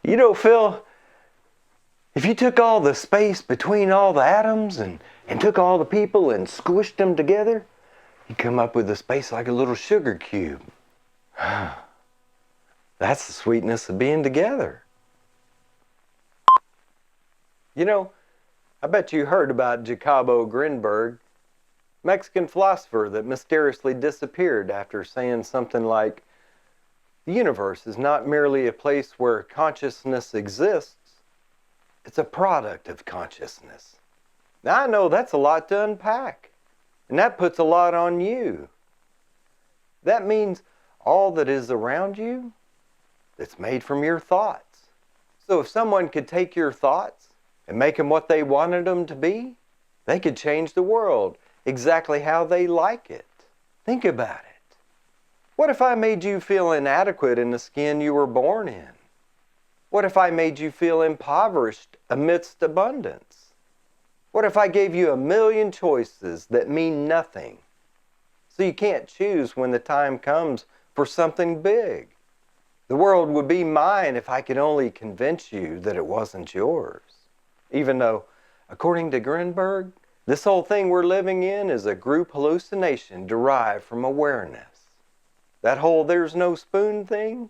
You know, Phil, if you took all the space between all the atoms and took all the people and squished them together, you'd come up with a space like a little sugar cube. That's the sweetness of being together. You know, I bet you heard about Jacobo Grinberg, Mexican philosopher that mysteriously disappeared after saying something like, the universe is not merely a place where consciousness exists, it's a product of consciousness. Now I know that's a lot to unpack, and that puts a lot on you. That means all that is around you, it's made from your thoughts. So if someone could take your thoughts and make them what they wanted them to be, they could change the world exactly how they like it. Think about it. What if I made you feel inadequate in the skin you were born in? What if I made you feel impoverished amidst abundance? What if I gave you 1,000,000 choices that mean nothing, so you can't choose when the time comes for something big? The world would be mine if I could only convince you that it wasn't yours. Even though, according to Grinberg, this whole thing we're living in is a group hallucination derived from awareness. That whole there's no spoon thing,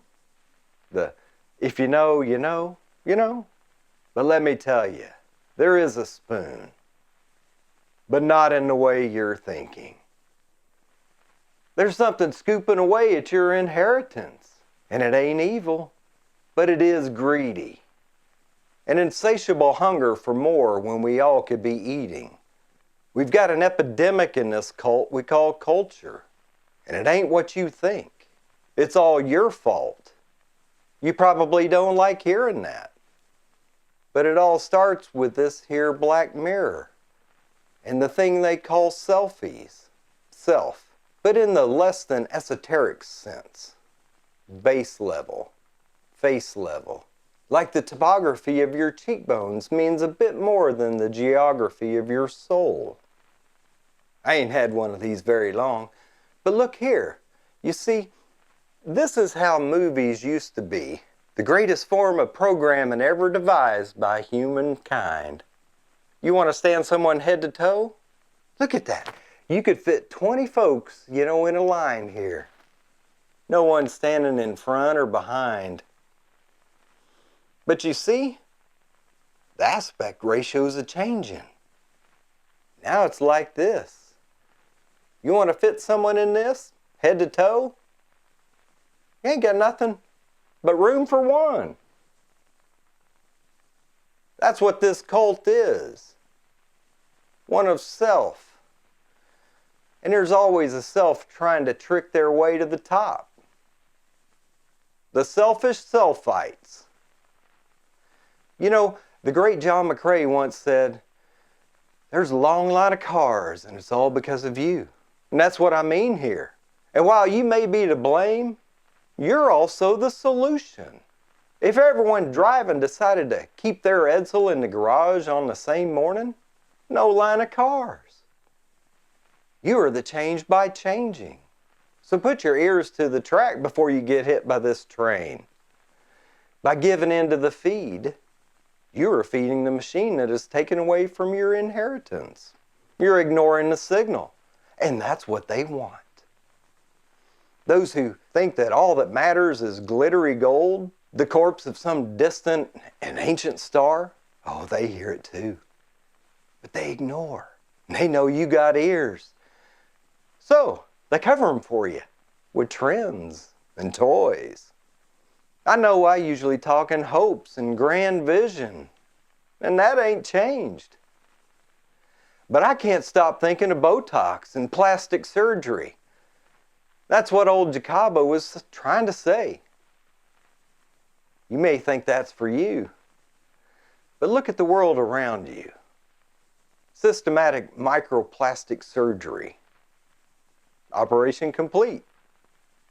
the if you know, you know, you know. But let me tell you, there is a spoon, but not in the way you're thinking. There's something scooping away at your inheritance, and it ain't evil, but it is greedy. An insatiable hunger for more when we all could be eating. We've got an epidemic in this cult we call culture, and it ain't what you think. It's all your fault. You probably don't like hearing that. But it all starts with this here black mirror and the thing they call selfies. Self, but in the less than esoteric sense. Base level, face level. Like the topography of your cheekbones means a bit more than the geography of your soul. I ain't had one of these very long, but look here. You see, this is how movies used to be, the greatest form of programming ever devised by humankind. You want to stand someone head to toe? Look at that. You could fit 20 folks, in a line here. No one standing in front or behind. But you see, the aspect ratios are changing. Now it's like this. You want to fit someone in this, head to toe? You ain't got nothing but room for one. That's what this cult is. One of self. And there's always a self trying to trick their way to the top. The selfish selfites. The great John McCrae once said, there's a long line of cars and it's all because of you. And that's what I mean here. And while you may be to blame, you're also the solution. If everyone driving decided to keep their Edsel in the garage on the same morning, no line of cars. You are the change by changing. So put your ears to the track before you get hit by this train. By giving in to the feed, you are feeding the machine that is taken away from your inheritance. You're ignoring the signal, and that's what they want. Those who think that all that matters is glittery gold, the corpse of some distant and ancient star, oh, they hear it too. But they ignore. They know you got ears. So, they cover them for you with trends and toys. I know I usually talk in hopes and grand vision, and that ain't changed. But I can't stop thinking of Botox and plastic surgery. That's what old Jacobo was trying to say. You may think that's for you, but look at the world around you. Systematic microplastic surgery. Operation complete.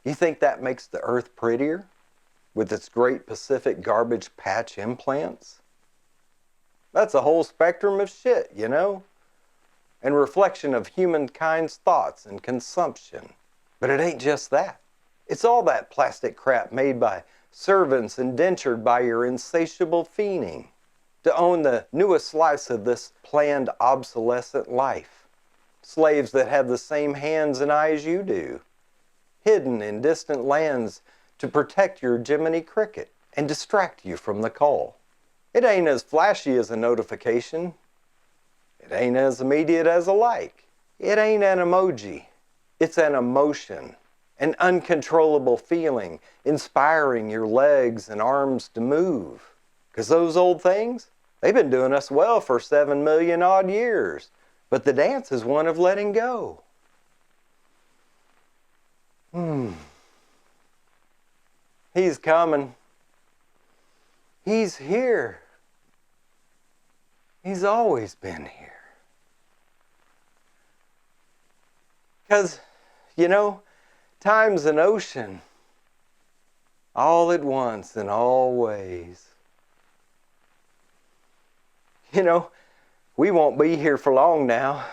You think that makes the earth prettier with its great Pacific garbage patch implants? That's a whole spectrum of shit, and reflection of humankind's thoughts and consumption. But it ain't just that. It's all that plastic crap made by servants indentured by your insatiable fiending to own the newest slice of this planned obsolescent life. Slaves that have the same hands and eyes you do, hidden in distant lands to protect your Jiminy Cricket and distract you from the call. It ain't as flashy as a notification. It ain't as immediate as a like. It ain't an emoji. It's an emotion, an uncontrollable feeling, inspiring your legs and arms to move. Because those old things, they've been doing us well for 7 million odd years. But the dance is one of letting go. He's coming. He's here. He's always been here. Because, time's an ocean, all at once and always. We won't be here for long now.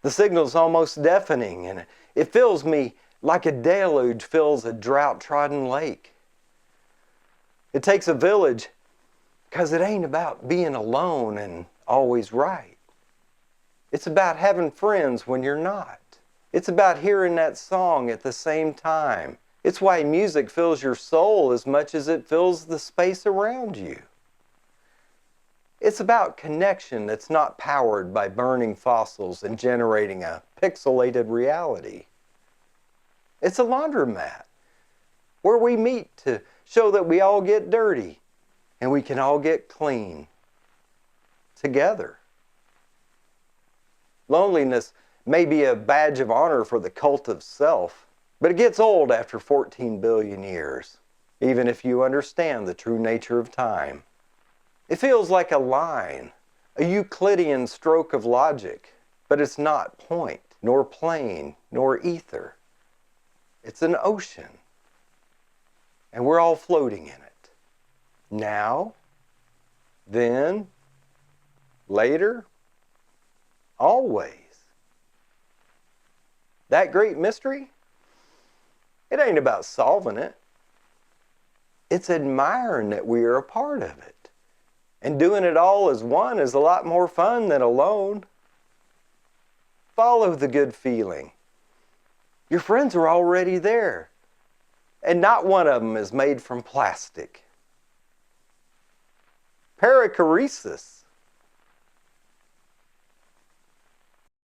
The signal's almost deafening, and it fills me like a deluge fills a drought-trodden lake. It takes a village, because it ain't about being alone and always right. It's about having friends when you're not. It's about hearing that song at the same time. It's why music fills your soul as much as it fills the space around you. It's about connection that's not powered by burning fossils and generating a pixelated reality. It's a laundromat where we meet to show that we all get dirty and we can all get clean together. Loneliness may be a badge of honor for the cult of self, but it gets old after 14 billion years, even if you understand the true nature of time. It feels like a line, a Euclidean stroke of logic, but it's not point, nor plane, nor ether. It's an ocean, and we're all floating in it. Now, then, later, always. That great mystery, it ain't about solving it. It's admiring that we are a part of it. And doing it all as one is a lot more fun than alone. Follow the good feeling. Your friends are already there. And not one of them is made from plastic. Perichoresis